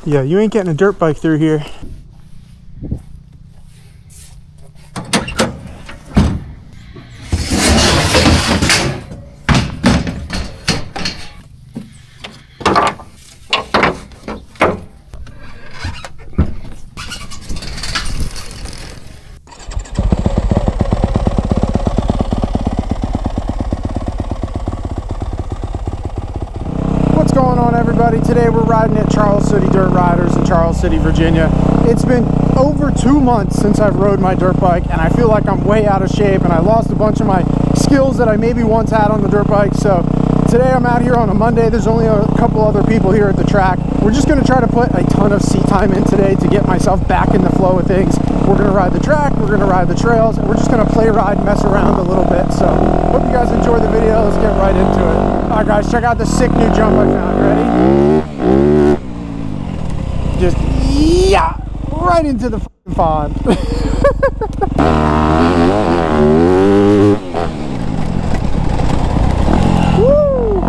Yeah, you ain't getting a dirt bike through here. What's going on, everybody? Today we're riding at Charles City Dirt Riders in Charles City, Virginia. It's been over 2 months since I've rode my dirt bike, and I feel like I'm way out of shape, and I lost a bunch of my skills that I maybe once had on the dirt bike. So today I'm out here on a Monday. There's only a couple other people here at the track. We're just going to try to put a ton of seat time in today to get myself back in the flow of things. We're going to ride the track, we're going to ride the trails, and we're just going to play, ride, mess around a little bit. So hope you guys enjoy the video. Let's get right into it. All right, guys, check out the sick new jump I found. Ready? Just, yeah, right into the fucking pond. Woo!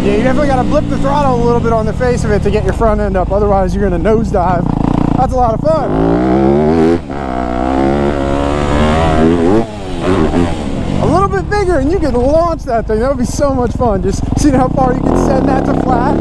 Yeah, you definitely got to blip the throttle a little bit on the face of it to get your front end up. Otherwise, you're going to nosedive. That's a lot of fun. A little bit bigger and you could launch that thing. That would be so much fun. Just seeing how far you can send that to flat.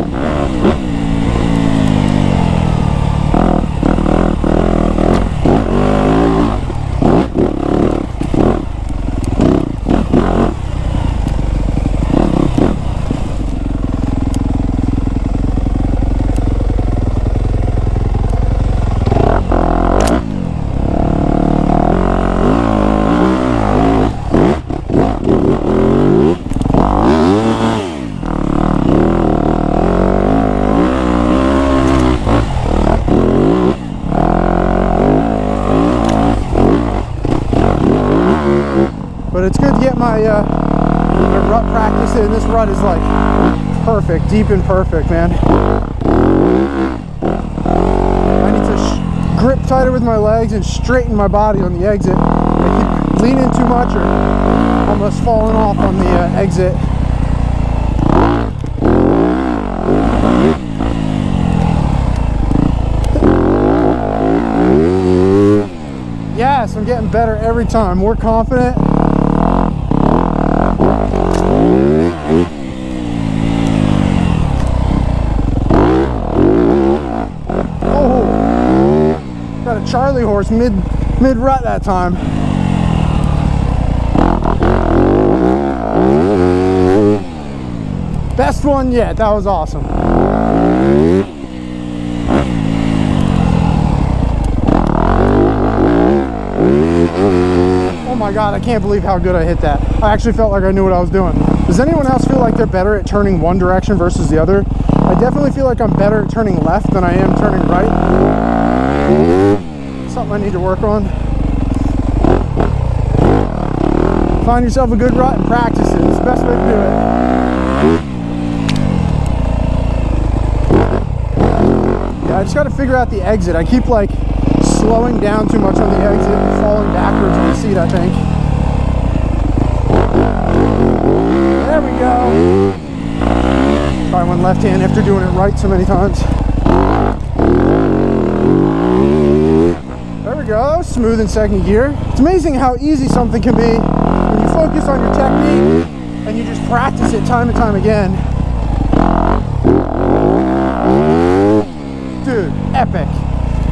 But it's good to get my rut practice in. This rut is like perfect, deep and perfect, man. I need to grip tighter with my legs and straighten my body on the exit. I keep leaning too much or almost falling off on the exit. Yes, I'm getting better every time, more confident. Oh, got a Charlie horse mid rut that time. Best one yet. That was awesome. Oh my God, I can't believe how good I hit that. I actually felt like I knew what I was doing. Does anyone else feel like they're better at turning one direction versus the other? I definitely feel like I'm better at turning left than I am turning right. Something I need to work on. Find yourself a good rut and practice it. It's the best way to do it. Yeah, I just got to figure out the exit. I keep like slowing down too much on the exit and falling backwards on the seat, I think. There we go. Probably went left hand after doing it right so many times. There we go, smooth in second gear. It's amazing how easy something can be when you focus on your technique and you just practice it time and time again. Dude, epic.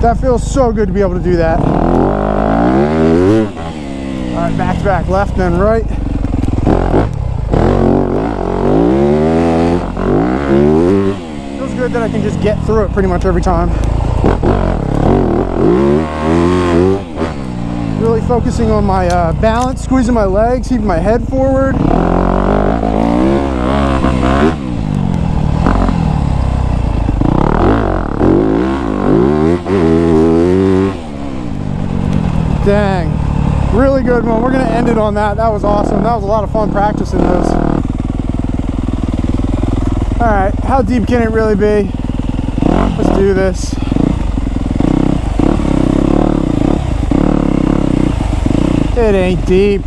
That feels so good to be able to do that. All right, back to back, left then right. Feels good that I can just get through it pretty much every time. Really focusing on my balance, squeezing my legs, keeping my head forward. Dang, really good one. We're gonna end it on that. That was awesome. That was a lot of fun practicing this. All right, how deep can it really be? Let's do this. It ain't deep.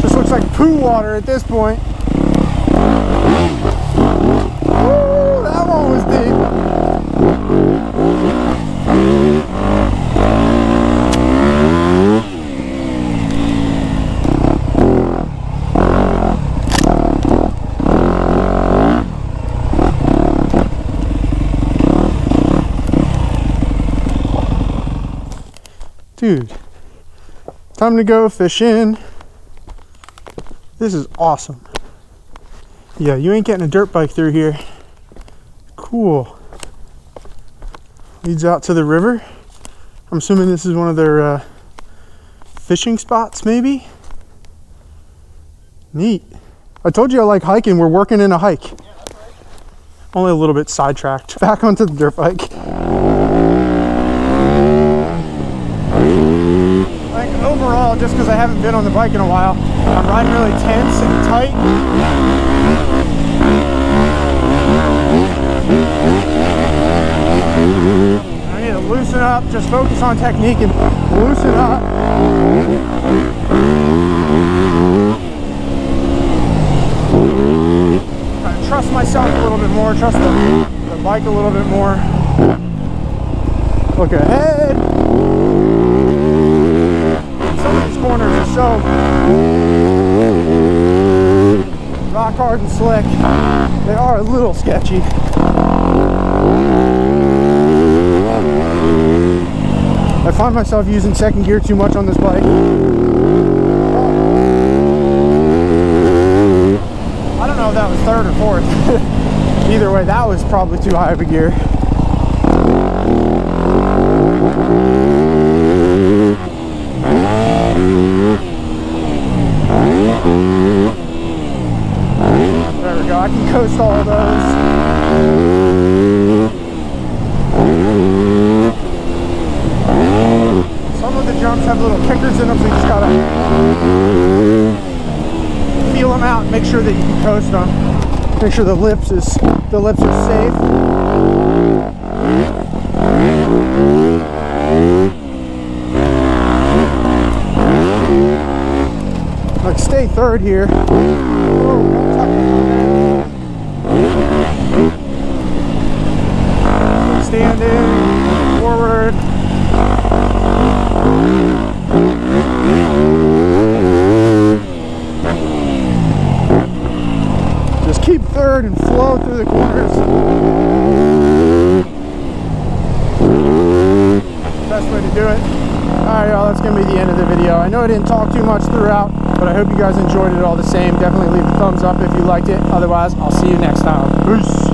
Just looks like poo water at this point. Ooh, that one was deep. Dude, time to go fishing. This is awesome. Yeah, you ain't getting a dirt bike through here. Cool. Leads out to the river. I'm assuming this is one of their fishing spots, maybe? Neat. I told you I like hiking. We're working in a hike. Yeah, that's right. Only a little bit sidetracked. Back onto the dirt bike. I think overall, just because I haven't been on the bike in a while, I'm riding really tense and tight. I need to loosen up, just focus on technique and loosen up. Try to trust myself a little bit more, trust the bike a little bit more. Look ahead. Some of these corners are so rock hard and slick. They are a little sketchy. I find myself using second gear too much on this bike. I don't know if that was third or fourth. Either way, that was probably too high of a gear. There we go, I can coast all of those. Some of the jumps have little kickers in them, so you just gotta feel them out and make sure that you can coast them. Make sure the lips are safe. Like stay third here. Standing forward. Just keep third and flow through the corners. Best way to do it. Alright y'all, that's going to be the end of the video. I know I didn't talk too much throughout, but I hope you guys enjoyed it all the same. Definitely leave a thumbs up if you liked it. Otherwise, I'll see you next time. Peace.